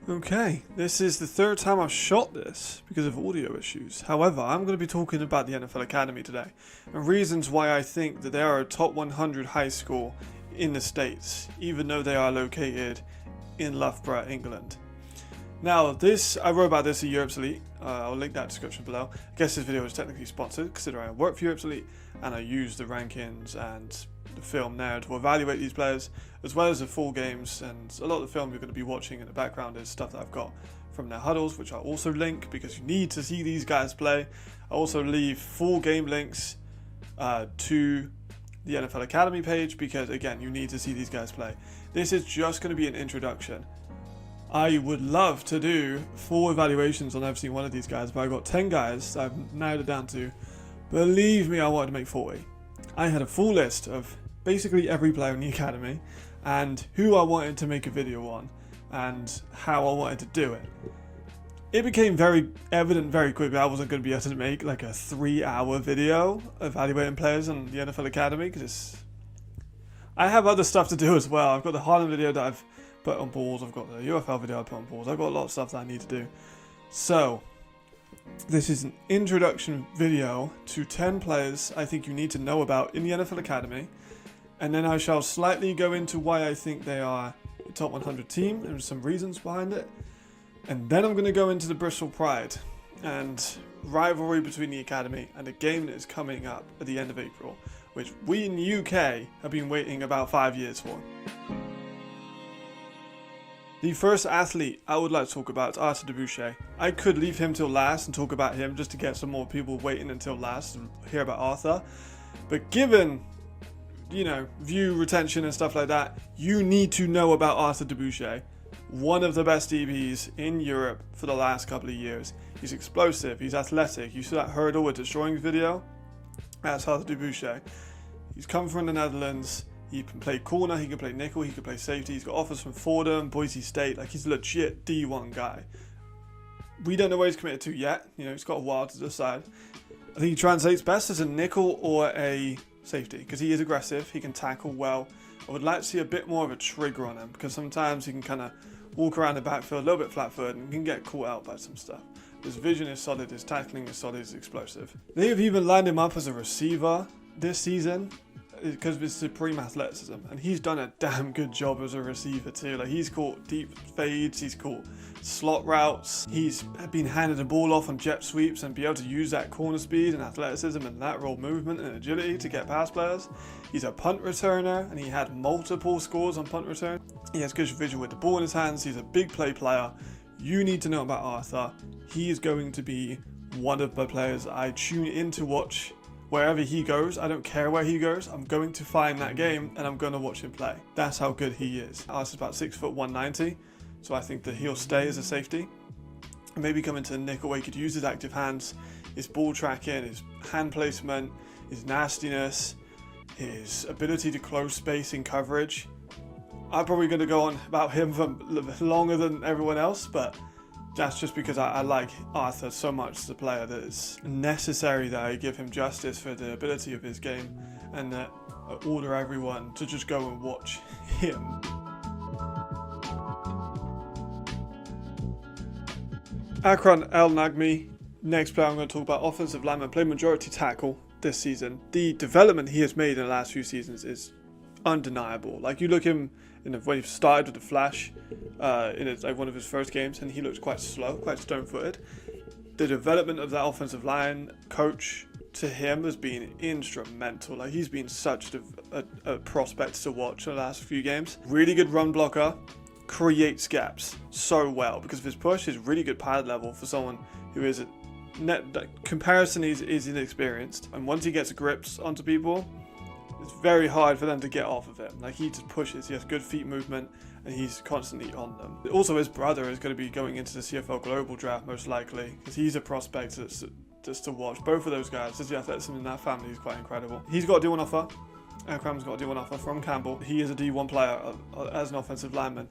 Okay, this is the third time I've shot this because of audio issues. However, I'm going to be talking about the NFL Academy today and reasons why I think that they are a top 100 high school in the States, even though they are located in Loughborough, England. Now, I wrote about this at Europe's Elite. I'll link that in the description below. I guess this video is technically sponsored, considering I work for Europe's Elite and I use the rankings and the film there to evaluate these players, as well as the full games. And a lot of the film you're going to be watching in the background is stuff that I've got from their huddles, which I'll also link because you need to see these guys play. I also leave full game links to the NFL Academy page because, again, you need to see these guys play. This is just going to be an introduction. I would love to do full evaluations on every single one of these guys, but I've got 10 guys that I've narrowed it down to. Believe me, I wanted to make 40. I had a full list of basically every player in the academy and who I wanted to make a video on and how I wanted to do it. It became very evident very quickly I wasn't going to be able to make like a 3-hour video evaluating players in the NFL Academy because I have other stuff to do as well. I've got the Harlem video that I've put on pause, I've got the UFL video I put on pause, I've got a lot of stuff that I need to do. So, this is an introduction video to 10 players I think you need to know about in the NFL Academy, and then I shall slightly go into why I think they are a top 100 team and some reasons behind it, and then I'm going to go into the Bristol Pride and rivalry between the Academy and a game that is coming up at the end of April, which we in the UK have been waiting about 5 years for. The first athlete I would like to talk about is Arthur Debus. I could leave him till last and talk about him just to get some more people waiting until last and hear about Arthur. But given, view retention and stuff like that, you need to know about Arthur Debus. One of the best DBs in Europe for the last couple of years. He's explosive, he's athletic. You saw that hurdle with destroying video? That's Arthur Debus. He's come from the Netherlands. He can play corner, he can play nickel, he can play safety. He's got offers from Fordham, Boise State. Like, he's a legit D1 guy. We don't know where he's committed to yet. He's got a while to decide. I think he translates best as a nickel or a safety because he is aggressive. He can tackle well. I would like to see a bit more of a trigger on him because sometimes he can kind of walk around the backfield a little bit flat-footed and can get caught out by some stuff. His vision is solid, his tackling is solid, he's explosive. They have even lined him up as a receiver this season because of his supreme athleticism, and he's done a damn good job as a receiver too. Like, he's caught deep fades, he's caught slot routes, he's been handed the ball off on jet sweeps and be able to use that corner speed and athleticism and lateral movement and agility to get past players. He's a punt returner and he had multiple scores on punt return. He has good vision with the ball in his hands. He's a big play player. You need to know about Arthur. He is going to be one of the players I tune in to watch. Wherever he goes, I don't care where he goes, I'm going to find that game and I'm going to watch him play. That's how good he is. Arthur's about 6 foot 190, so I think that he'll stay as a safety. And maybe come into the nickel where he could use his active hands, his ball tracking, his hand placement, his nastiness, his ability to close space in coverage. I'm probably going to go on about him for longer than everyone else, but that's just because I like Arthur so much as a player that it's necessary that I give him justice for the ability of his game and that I order everyone to just go and watch him. Akron El-Nagmi, next player I'm going to talk about, offensive lineman, played majority tackle this season. The development he has made in the last few seasons is undeniable. Like, you look him when he started with the flash in one of his first games, and he looked quite slow, quite stone-footed. The development of that offensive line coach to him has been instrumental. Like, he's been such a prospect to watch in the last few games. Really good run blocker, creates gaps so well because of his push. Is really good pad level for someone who is comparison is inexperienced, and once he gets grips onto people, it's very hard for them to get off of him. Like, he just pushes, he has good feet movement, and he's constantly on them. Also, his brother is going to be going into the CFL Global Draft most likely, because he's a prospect that's to watch. Both of those guys, the athleticism in that family is quite incredible. He's got a D1 offer. Akram's got a D1 offer from Campbell. He is a D1 player as an offensive lineman.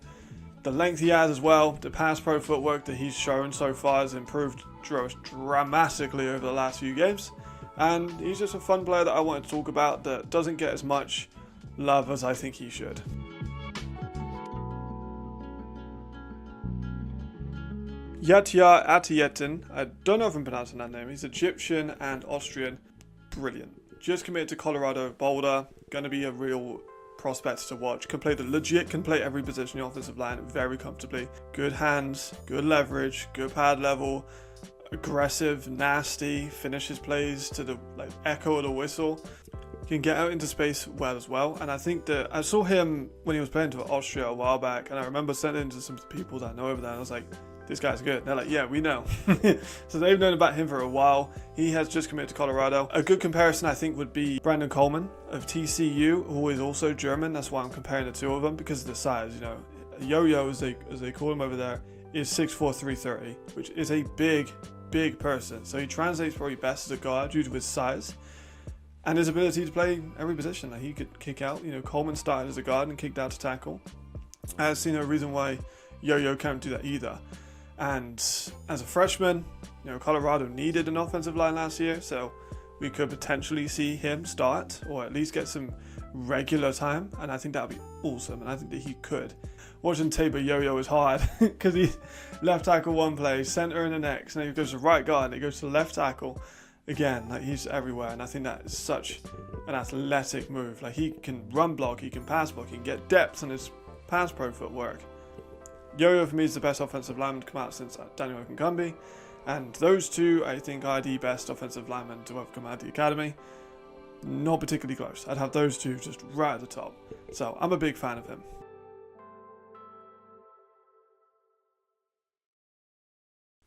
The length he has as well, the pass pro footwork that he's shown so far has improved dramatically over the last few games. And he's just a fun player that I wanted to talk about that doesn't get as much love as I think he should. Yatya Atietin, I don't know if I'm pronouncing that name. He's Egyptian and Austrian. Brilliant. Just committed to Colorado Boulder. Going to be a real prospect to watch. Can play every position in the offensive line very comfortably. Good hands, good leverage, good pad level, aggressive, nasty, finishes plays to the echo of the whistle. Can get out into space well as well. And I think that I saw him when he was playing for Austria a while back, and I remember sending to some people that I know over there, and I was like, this guy's good. And they're like, yeah, we know. So they've known about him for a while. He has just committed to Colorado. A good comparison, I think, would be Brandon Coleman of TCU, who is also German. That's why I'm comparing the two of them, because of the size. You know, Yo-Yo, as they call him over there, is 6'4", 330, which is a big person. So he translates probably best as a guard due to his size and his ability to play every position. Like, he could kick out. You know, Coleman started as a guard and kicked out to tackle. I see no reason why Yo-Yo can't do that either. And as a freshman, you know, Colorado needed an offensive line last year, so we could potentially see him start or at least get some regular time, and I think that would be awesome, and I think that he could. Watching tape of Yo-Yo is hard because he's left tackle one play, center in the next, and then he goes to right guard, and he goes to left tackle again. Like, he's everywhere, and I think that is such an athletic move. Like, he can run block, he can pass block, he can get depth on his pass pro footwork. Yo-Yo for me is the best offensive lineman to come out since Daniel Okunkambi, and those two I think are the best offensive linemen to ever come out of the academy. Not particularly close. I'd have those two just right at the top. So I'm a big fan of him.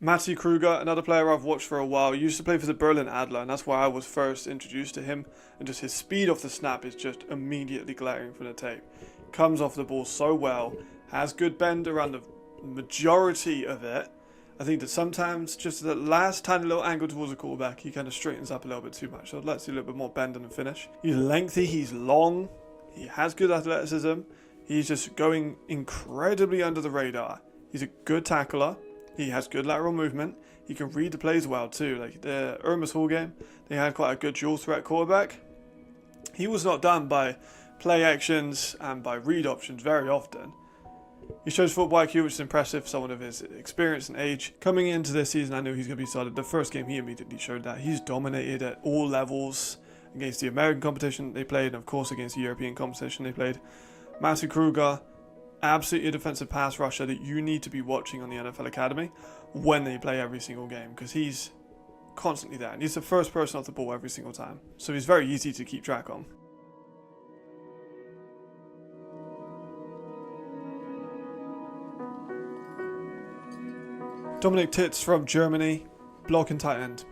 Matty Kruger, another player I've watched for a while. He used to play for the Berlin Adler, and that's why I was first introduced to him. And just his speed off the snap is just immediately glaring from the tape. Comes off the ball so well. Has good bend around the majority of it. I think that sometimes just the last tiny little angle towards the quarterback, he kind of straightens up a little bit too much. So I'd like to see a little bit more bend and finish. He's lengthy, he's long, he has good athleticism. He's just going incredibly under the radar. He's a good tackler. He has good lateral movement. He can read the plays well too. Like the Irmus Hall game, they had quite a good dual threat quarterback. He was not done by play actions and by read options very often. He shows football IQ, which is impressive for someone of his experience and age. Coming into this season, I knew he's going to be solid. The first game, he immediately showed that. He's dominated at all levels against the American competition they played, and of course against the European competition they played. Matthew Kruger, absolutely a defensive pass rusher that you need to be watching on the NFL Academy when they play every single game, because he's constantly there. And he's the first person off the ball every single time. So he's very easy to keep track on. Dominic Titz from Germany, blocking tight end,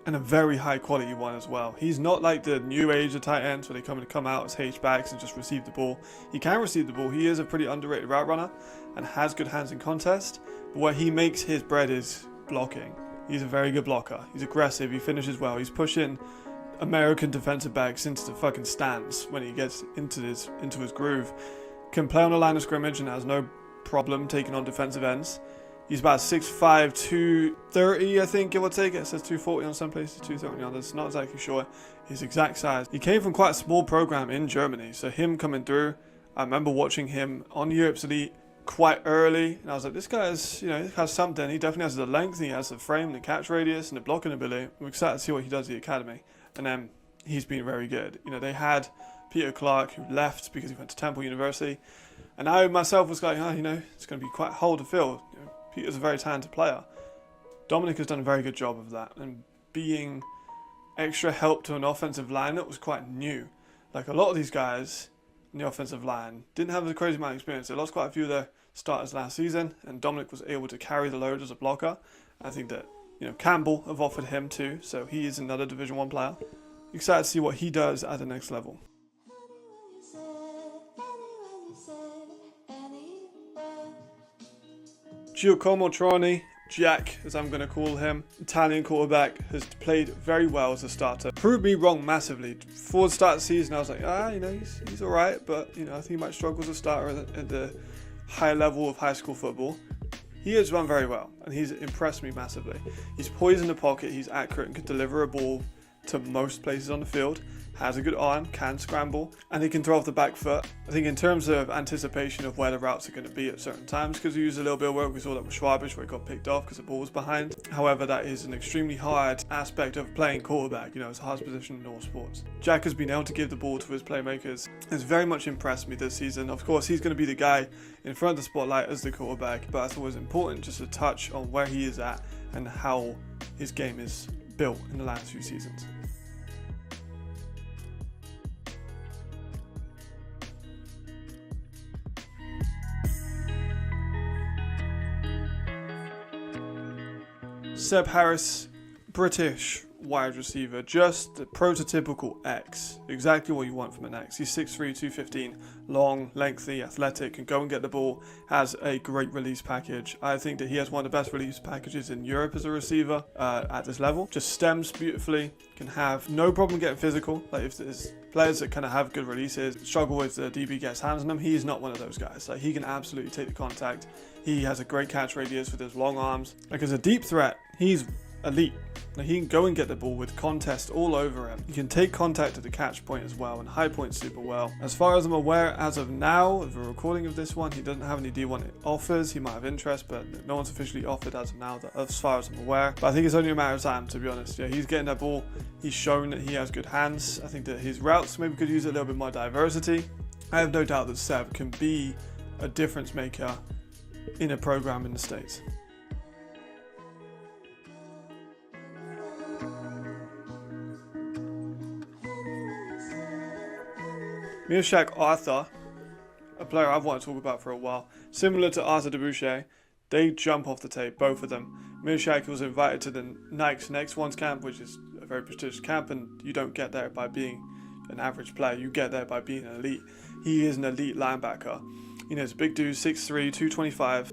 and a very high quality one as well. He's not like the new age of tight ends where they come out as H-backs and just receive the ball. He can receive the ball. He is a pretty underrated route runner and has good hands in contest, but where he makes his bread is blocking. He's a very good blocker. He's aggressive. He finishes well. He's pushing American defensive backs into the fucking stands when he gets into his groove. Can play on the line of scrimmage and has no problem taking on defensive ends. He's about 6'5", 230, I think, give or take. It says 240 on some places, 230 on others. Not exactly sure his exact size. He came from quite a small program in Germany, so him coming through, I remember watching him on Europe's Elite quite early, and I was like, this guy is, he has something. He definitely has the length, he has the frame, the catch radius, and the blocking ability. I'm excited to see what he does at the academy. And then he's been very good. They had Peter Clark, who left because he went to Temple University, and I myself was like, it's going to be quite hard to fill. Peter's a very talented player. Dominic has done a very good job of that, and being extra help to an offensive line that was quite new. Like, a lot of these guys in the offensive line didn't have a crazy amount of experience. They lost quite a few of their starters last season, and Dominic was able to carry the load as a blocker. I think that Campbell have offered him too, so he is another Division 1 player. Excited to see what he does at the next level. Giacomo Troni, Jack, as I'm going to call him, Italian quarterback, has played very well as a starter. Proved me wrong massively. Before the start of the season, I was like, he's alright, but, I think he might struggle as a starter at the high level of high school football. He has run very well, and he's impressed me massively. He's poised in the pocket, he's accurate, and can deliver a ball to most places on the field, has a good arm, can scramble, and he can throw off the back foot. I think in terms of anticipation of where the routes are going to be at certain times, because we used a little bit of work, we saw that with Schwabish where he got picked off because the ball was behind. However, that is an extremely hard aspect of playing quarterback. You know, it's the hardest position in all sports. Jack has been able to give the ball to his playmakers. It's very much impressed me this season. Of course, he's going to be the guy in front of the spotlight as the quarterback, but I thought it was important just to touch on where he is at and how his game is built in the last few seasons. Seb Harris, British wide receiver, just the prototypical X, exactly what you want from an X. He's 6'3", 215, long, lengthy, athletic, can go and get the ball, has a great release package. I think that he has one of the best release packages in Europe as a receiver at this level. Just stems beautifully, can have no problem getting physical. Like if there's players that kind of have good releases, struggle with the DB gets hands on them, he's not one of those guys. Like he can absolutely take the contact. He has a great catch radius with his long arms. Like as a deep threat, he's elite. Now he can go and get the ball with contest all over him. He can take contact at the catch point as well and high point super well. As far as I'm aware, as of now, of the recording of this one, he doesn't have any D1 offers. He might have interest, but no one's officially offered as of now, as far as I'm aware. But I think it's only a matter of time, to be honest. Yeah, he's getting that ball. He's shown that he has good hands. I think that his routes maybe could use a little bit more diversity. I have no doubt that Seb can be a difference maker in a program in the States. Miroshak Arthur, a player I've wanted to talk about for a while. Similar to Arthur Debus, they jump off the tape, both of them. Miroshak was invited to the Nike's Next Ones camp, which is a very prestigious camp, and you don't get there by being an average player, you get there by being an elite. He is an elite linebacker. You know, he's a big dude, 6'3", 225.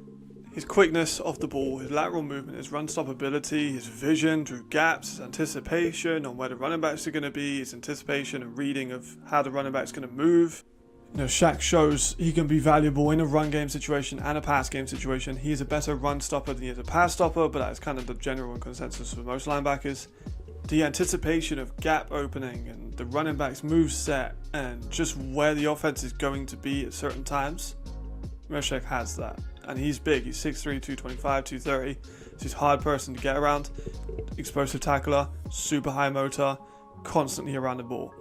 His quickness off the ball, his lateral movement, his run stop ability, his vision through gaps, his anticipation on where the running backs are going to be, his anticipation and reading of how the running back's going to move. You know, Shaq shows he can be valuable in a run game situation and a pass game situation. He is a better run stopper than he is a pass stopper, but that is kind of the general consensus for most linebackers. The anticipation of gap opening and the running back's move set and just where the offense is going to be at certain times, Miroshak has that. And he's big, he's 6'3", 225, 230, so he's a hard person to get around. Explosive tackler, super high motor, constantly around the ball.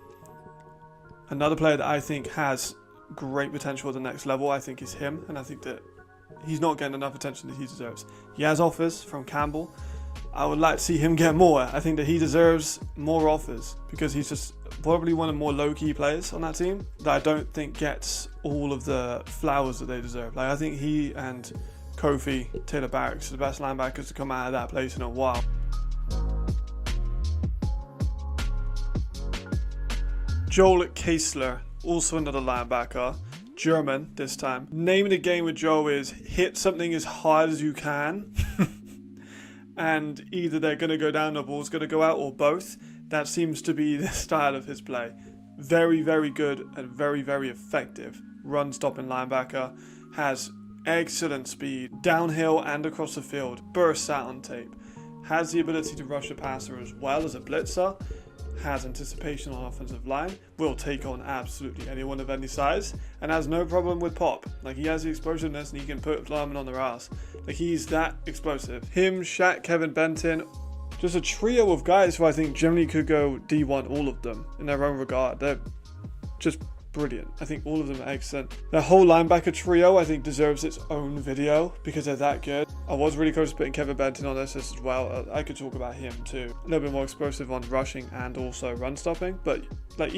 Another player that I think has great potential at the next level, I think is him, and I think that he's not getting enough attention that he deserves. He has offers from Campbell. I would like to see him get more. I think that he deserves more offers because he's just probably one of the more low-key players on that team that I don't think gets all of the flowers that they deserve. Like I think he and Kofi Taylor Barracks are the best linebackers to come out of that place in a while. Joel Kaesler, also another linebacker, German this time. Name of the game with Joe is hit something as hard as you can. And either they're going to go down or the ball's going to go out, or both. That seems to be the style of his play. Very, very good and very, very effective run stopping linebacker. Has excellent speed, downhill and across the field. Bursts out on tape. Has the ability to rush a passer as well as a blitzer. Has anticipation on offensive line. Will take on absolutely anyone of any size. And has no problem with pop. Like he has the explosiveness and he can put linemen on their ass. Like he's that explosive. Him, Shaq, Kevin Benton. Just a trio of guys who I think generally could go D1, all of them, in their own regard. They're just brilliant. I think all of them are excellent. The whole linebacker trio, I think, deserves its own video because they're that good. I was really close to putting Kevin Benton on this as well. I could talk about him too. A little bit more explosive on rushing and also run stopping, but like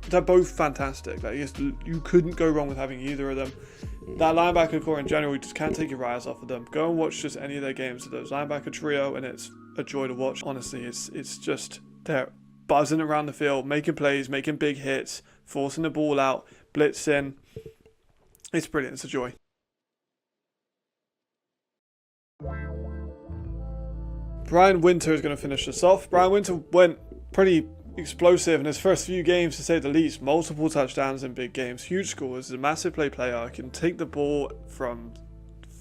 they're both fantastic. Like you couldn't go wrong with having either of them. That linebacker core in general, you just can't take your eyes off of them. Go and watch just any of their games of those linebacker trio, and it's a joy to watch. Honestly, it's just they're buzzing around the field, making plays, making big hits, forcing the ball out, blitzing. It's brilliant. It's a joy. Brian Winter is going to finish this off. Brian Winter went pretty explosive in his first few games, to say the least. Multiple touchdowns in big games, huge scores. He's a massive play player. Can take the ball from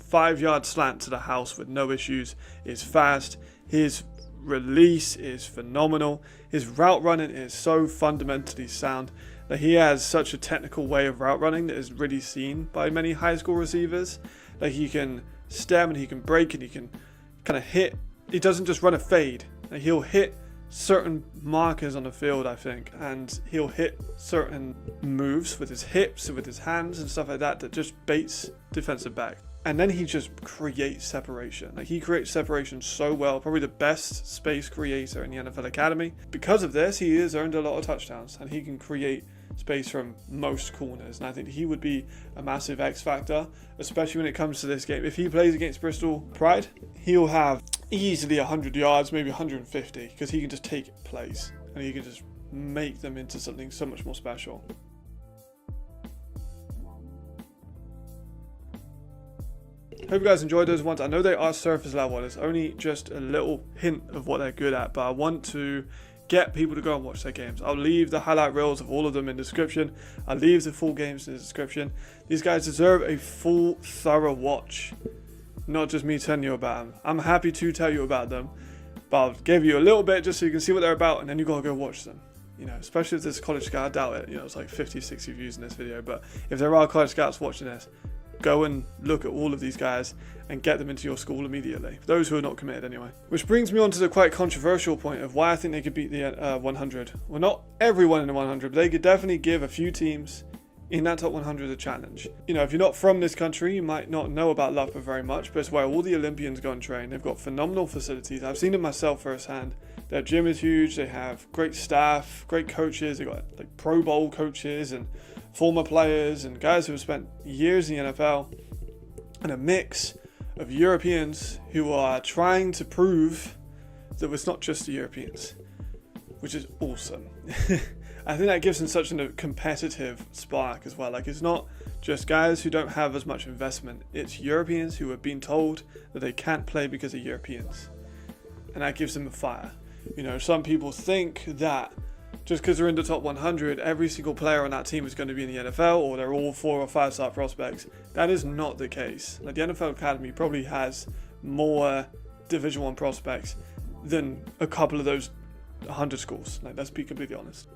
5-yard slant to the house with no issues. Is fast. His release is phenomenal. His route running is so fundamentally sound that he has such a technical way of route running that is really seen by many high school receivers. Like, he can stem and he can break and he can kind of hit. He doesn't just run a fade. Like, he'll hit certain markers on the field, I think, and he'll hit certain moves with his hips and with his hands and stuff like that that just baits defensive back. And then he just creates separation. Like, he creates separation so well, probably the best space creator in the NFL Academy. Because of this, he has earned a lot of touchdowns, and he can create space from most corners. And I think he would be a massive X factor, especially when it comes to this game. If he plays against Bristol Pride, he'll have easily 100 yards, maybe 150, because he can just take plays and he can just make them into something so much more special. Hope you guys enjoyed those ones. I know they are surface level. It's only just a little hint of what they're good at, but I want to get people to go and watch their games. I'll leave the highlight reels of all of them in the description. I'll leave the full games in the description. These guys deserve a full, thorough watch. Not just me telling you about them. I'm happy to tell you about them, but I'll give you a little bit just so you can see what they're about, and then you gotta go watch them. You know, especially if there's college scout, I doubt it. You know, it's like 50, 60 views in this video, but if there are college scouts watching this, go and look at all of these guys and get them into your school immediately. For those who are not committed anyway. Which brings me on to the quite controversial point of why I think they could beat the 100. Well, not everyone in the 100, but they could definitely give a few teams in that top 100 a challenge. You know, if you're not from this country, you might not know about Loughborough very much, but it's where all the Olympians go and train. They've got phenomenal facilities. I've seen it myself firsthand. Their gym is huge. They have great staff, great coaches. They've got like Pro Bowl coaches and former players and guys who have spent years in the NFL, and a mix of Europeans who are trying to prove that it's not just the Europeans, which is awesome. I think that gives them such a competitive spark as well. Like, it's not just guys who don't have as much investment. It's Europeans who have been told that they can't play because they're Europeans. And that gives them a fire. You know, some people think that just because they're in the top 100, every single player on that team is going to be in the NFL, or they're all 4 or 5 star prospects. That is not the case. Like, the NFL Academy probably has more Division 1 prospects than a couple of those 100 schools. Like, let's be completely honest.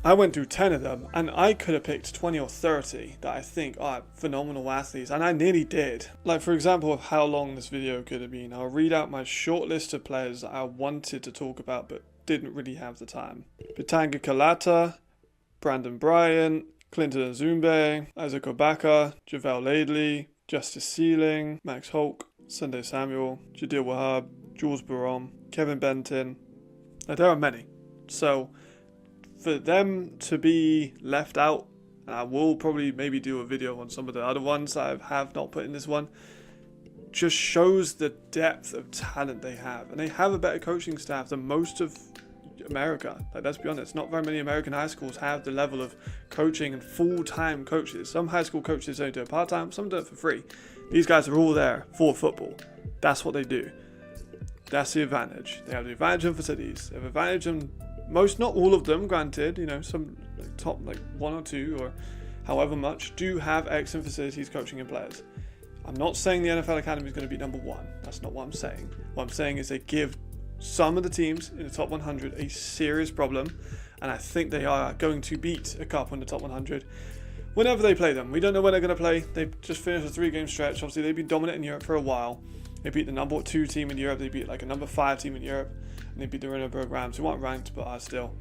I went through 10 of them, and I could have picked 20 or 30 that I think are phenomenal athletes, and I nearly did. Like, for example, of how long this video could have been, I'll read out my short list of players that I wanted to talk about but didn't really have the time. Bitanga Kalata, Brandon Bryant, Clinton Azumbe, Isaac Obaka, Javale Laidley, Justice Sealing, Max Hulk, Sunday Samuel, Jadil Wahab, Jules Barom, Kevin Benton. Now, there are many. So for them to be left out, and I will probably maybe do a video on some of the other ones I have not put in this one, just shows the depth of talent they have. And they have a better coaching staff than most of America. Like, let's be honest, not very many American high schools have the level of coaching and full-time coaches. Some high school coaches only do it part-time, some do it for free. These guys are all there for football. That's what they do. That's the advantage. They have the advantage of facilities. They have advantage on most, not all of them, granted. You know, some like, top like 1 or 2 or however much do have excellent facilities, coaching and players. I'm not saying the NFL Academy is going to be number 1. That's not what I'm saying. What I'm saying is they give some of the teams in the top 100 a serious problem, and I think they are going to beat a couple in the top 100 whenever they play them. We don't know when they're going to play. They've just finished a 3-game stretch. Obviously, they've been dominant in Europe for a while. They beat the number 2 team in Europe. They beat like a number 5 team in Europe, and they beat the Linebacker Rams, who aren't ranked but are still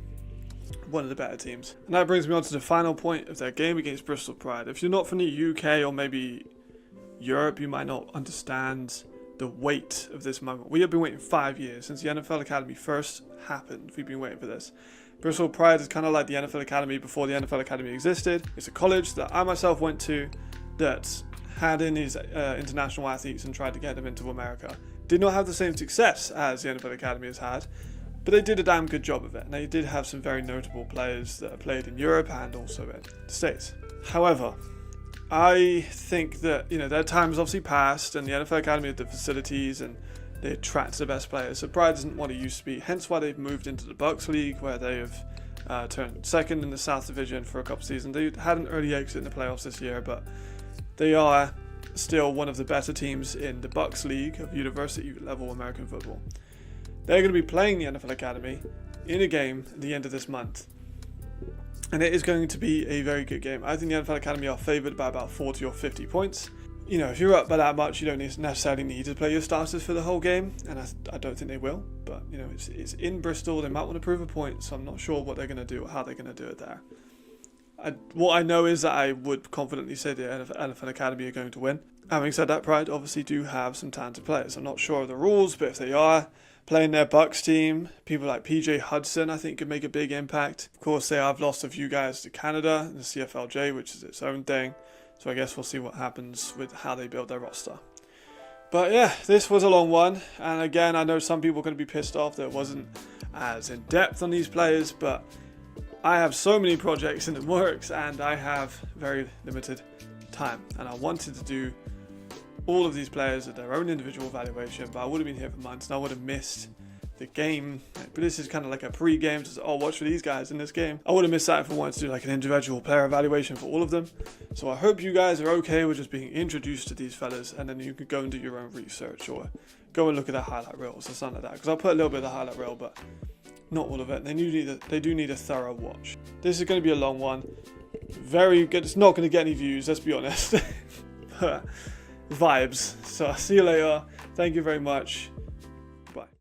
one of the better teams. And that brings me on to the final point of their game against Bristol Pride. If you're not from the UK or maybe Europe, you might not understand the weight of this moment. We have been waiting 5 years since the NFL Academy first happened. We've been waiting for this. Bristol Pride is kind of like the NFL Academy before the NFL Academy existed. It's a college that I myself went to that had in these international athletes and tried to get them into America. Did not have the same success as the NFL Academy has had, but they did a damn good job of it. And they did have some very notable players that have played in Europe and also in the States. However, I think that, you know, their time has obviously passed, and the NFL Academy had the facilities and they attract the best players. So Pride isn't what it used to be, hence why they've moved into the Bucks League, where they have turned second in the South Division for a couple of seasons. They had an early exit in the playoffs this year, but they are still one of the better teams in the Bucks League of university level American football. They're going to be playing the NFL Academy in a game at the end of this month. And it is going to be a very good game. I think the NFL Academy are favoured by about 40 or 50 points. You know, if you're up by that much, you don't necessarily need to play your starters for the whole game. And I don't think they will. But, you know, it's in Bristol. They might want to prove a point. So I'm not sure what they're going to do or how they're going to do it there. What I know is that I would confidently say the NFL Academy are going to win. Having said that, Pride obviously do have some talented players. I'm not sure of the rules, but if they are playing their Bucks team, people like PJ Hudson I think could make a big impact. Of course, they have lost a few guys to Canada in the CFLJ, which is its own thing. So I guess we'll see what happens with how they build their roster. But yeah, this was a long one. And again, I know some people are going to be pissed off that it wasn't as in depth on these players, but I have so many projects in the works and I have very limited time. And I wanted to do all of these players at their own individual evaluation, but I would have been here for months and I would have missed the game. But this is kind of like a pre-game to say, oh, watch for these guys in this game. I would have missed that if I wanted to do like an individual player evaluation for all of them. So I hope you guys are okay with just being introduced to these fellas, and then you could go and do your own research or go and look at their highlight reels or something like that. Because I'll put a little bit of the highlight reel, but not all of it. They do need a thorough watch. This is going to be a long one. Very good. It's not going to get any views, let's be honest. But vibes. So I'll see you later. Thank you very much.